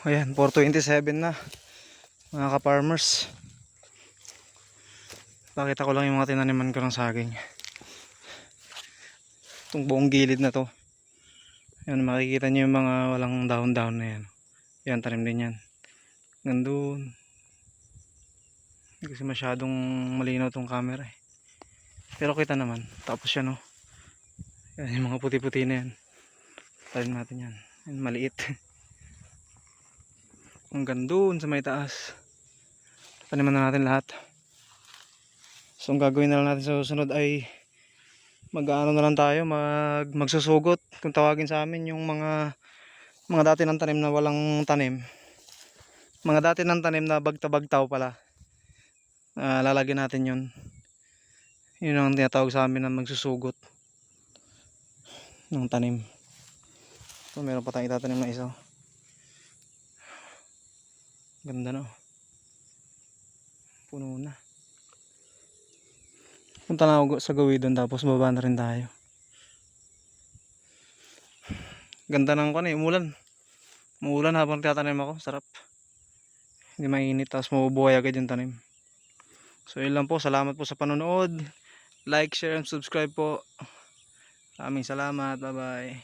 Ayan, 4:27 na mga ka-farmers. Pakita ko lang yung mga tinaniman ko ng saging. Itong buong gilid na to. Ayan, makikita nyo yung mga walang dahon-dahon na yan. Yan, tanim din yan. Nandun. Hindi kasi masyadong malinaw tong camera eh. Pero kita naman. Tapos yan oh. Yan, yung mga puti-puti na yan. Tanim natin yan. Yan, maliit. Hanggang doon sa may taas. Taniman na natin lahat. So ang gagawin na lang natin sa susunod ay mag-aano na lang tayo, magsusugot kung tawagin sa amin yung mga dati ng tanim na walang tanim. Mga dati ng tanim na bagta-bagtaw pala. Lalagyan natin yun. Yun ang tinatawag sa amin na magsusugot ng tanim. So meron pa tayong itatanim na isa. Ganda no. Puno na. Punta na ako sa gawin doon tapos baba na rin tayo. Ganda ng kano eh, umulan. Umulan habang tatanim ako, sarap. Hindi mainit tapos mabubuhay agad yung tanim. So yun lang po, salamat po sa panonood. Like, share, and subscribe po. Maraming salamat, bye bye.